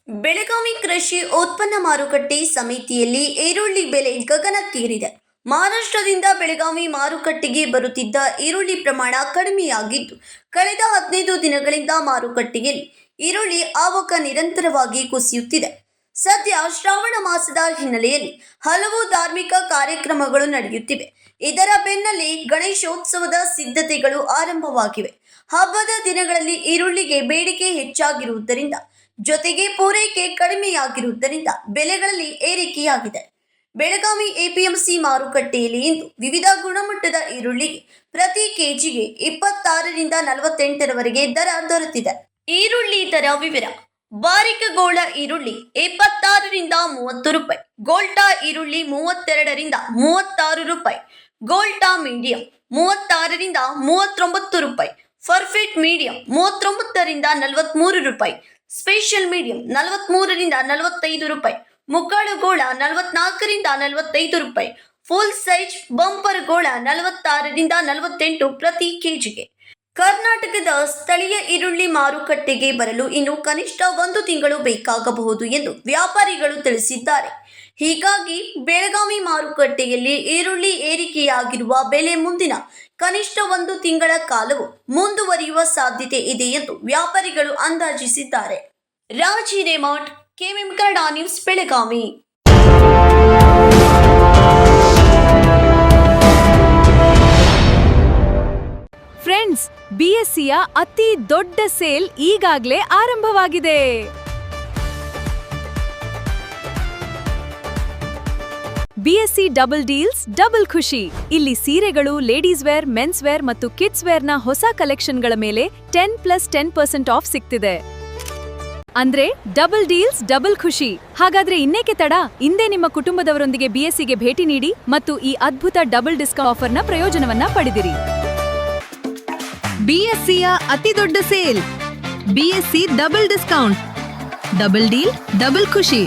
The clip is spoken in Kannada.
ಬೆಳಗಾವಿ ಕೃಷಿ ಉತ್ಪನ್ನ ಮಾರುಕಟ್ಟೆ ಸಮಿತಿಯಲ್ಲಿ ಈರುಳ್ಳಿ ಬೆಲೆ ಗಗನಕ್ಕೇರಿದೆ. ಮಹಾರಾಷ್ಟ್ರದಿಂದ ಬೆಳಗಾವಿ ಮಾರುಕಟ್ಟೆಗೆ ಬರುತ್ತಿದ್ದ ಈರುಳ್ಳಿ ಪ್ರಮಾಣ ಕಡಿಮೆಯಾಗಿದ್ದು, ಕಳೆದ 15 ದಿನಗಳಿಂದ ಮಾರುಕಟ್ಟೆಯಲ್ಲಿ ಈರುಳ್ಳಿ ಆವಕ ನಿರಂತರವಾಗಿ ಕುಸಿಯುತ್ತಿದೆ. ಸದ್ಯ ಶ್ರಾವಣ ಮಾಸದ ಹಿನ್ನೆಲೆಯಲ್ಲಿ ಹಲವು ಧಾರ್ಮಿಕ ಕಾರ್ಯಕ್ರಮಗಳು ನಡೆಯುತ್ತಿವೆ. ಇದರ ಬೆನ್ನಲ್ಲೇ ಗಣೇಶೋತ್ಸವದ ಸಿದ್ಧತೆಗಳು ಆರಂಭವಾಗಿವೆ. ಹಬ್ಬದ ದಿನಗಳಲ್ಲಿ ಈರುಳ್ಳಿಗೆ ಬೇಡಿಕೆ ಹೆಚ್ಚಾಗಿರುವುದರಿಂದ ಜೊತೆಗೆ ಪೂರೈಕೆ ಕಡಿಮೆಯಾಗಿರುವುದರಿಂದ ಬೆಲೆಗಳಲ್ಲಿ ಏರಿಕೆಯಾಗಿದೆ. ಬೆಳಗಾವಿ ಎಪಿಎಂಸಿ ಮಾರುಕಟ್ಟೆಯಲ್ಲಿ ಇಂದು ವಿವಿಧ ಗುಣಮಟ್ಟದ ಈರುಳ್ಳಿಗೆ ಪ್ರತಿ ಕೆಜಿಗೆ 26 ರಿಂದ 48 ರವರೆಗೆ ದರ ದೊರೆತಿದೆ. ಈರುಳ್ಳಿ ದರ ವಿವರ: ಬಾರಿಕ ಗೋಲ್ಡ ಈರುಳ್ಳಿ 26 ರಿಂದ 30 ರೂಪಾಯಿ, ಗೋಲ್ಟಾ ಈರುಳ್ಳಿ 32 ರಿಂದ 36 ರೂಪಾಯಿ, ಗೋಲ್ಟಾ ಮೀಡಿಯಂ 36 ರಿಂದ 39 ರೂಪಾಯಿ, ಪರ್ಫೆಕ್ಟ್ ಮೀಡಿಯಂ 39 ರಿಂದ 43 ರೂಪಾಯಿ, ಸ್ಪೆಷಲ್ ಮೀಡಿಯಂ 43 ರಿಂದ 45 ರೂಪಾಯಿ, ಮುಕ್ಕಾಳು ಗೋಳ 44 ರಿಂದ 45 ರೂಪಾಯಿ, ಫುಲ್ ಸೈಜ್ ಬಂಪರ್ ಗೋಳ 46 ರಿಂದ 48 ಪ್ರತಿ ಕೆಜಿಗೆ. ಕರ್ನಾಟಕದ ಸ್ಥಳೀಯ ಈರುಳ್ಳಿ ಮಾರುಕಟ್ಟೆಗೆ ಬರಲು ಇನ್ನು ಕನಿಷ್ಠ 1 ತಿಂಗಳು ಬೇಕಾಗಬಹುದು ಎಂದು ವ್ಯಾಪಾರಿಗಳು ತಿಳಿಸಿದ್ದಾರೆ. ಹೀಗಾಗಿ ಬೆಳಗಾವಿ ಮಾರುಕಟ್ಟೆಯಲ್ಲಿ ಈರುಳ್ಳಿ ಏರಿಕೆಯಾಗಿರುವ ಬೆಲೆ ಮುಂದಿನ ಕನಿಷ್ಠ 1 ತಿಂಗಳ ಕಾಲವು ಮುಂದುವರಿಯುವ ಸಾಧ್ಯತೆ ಇದೆ ಎಂದು ವ್ಯಾಪಾರಿಗಳು ಅಂದಾಜಿಸಿದ್ದಾರೆ. Raji Remath, KMM Kannada news, Belagavi. Friends, ಬಿಎಸ್ಸಿಯ ಅತಿ ದೊಡ್ಡ ಸೇಲ್ ಈಗಾಗಲೇ ಆರಂಭವಾಗಿದೆ. ಬಿಎಸ್ಸಿ ಡಬಲ್ ಡೀಲ್ಸ್ ಡಬಲ್ ಖುಷಿ. ಇಲ್ಲಿ ಸೀರೆಗಳು, ಲೇಡೀಸ್ ವೇರ್, ಮೆನ್ಸ್ ವೇರ್ ಮತ್ತು ಕಿಡ್ಸ್ ವೇರ್ನ ಹೊಸ ಕಲೆಕ್ಷನ್ಗಳ ಮೇಲೆ 10+10% ಆಫ್ ಸಿಗ್ತಿದೆ. ಅಂದ್ರೆ ಡಬಲ್ ಡೀಲ್ಸ್ ಡಬಲ್ ಖುಷಿ. ಹಾಗಾದ್ರೆ ಇನ್ನೇಕೆ ತಡ? ಇಂದೇ ನಿಮ್ಮ ಕುಟುಂಬದವರೊಂದಿಗೆ ಬಿಎಸ್ಸಿಗೆ ಭೇಟಿ ನೀಡಿ ಮತ್ತು ಈ ಅದ್ಭುತ ಡಬಲ್ ಡಿಸ್ಕೌಂಟ್ ಆಫರ್ನ ಪ್ರಯೋಜನವನ್ನ ಪಡೆದಿರಿ. ಬಿಎಸ್ಸಿಯ ಅತಿ ದೊಡ್ಡ sale, BSc double discount, double deal double ಖುಷಿ.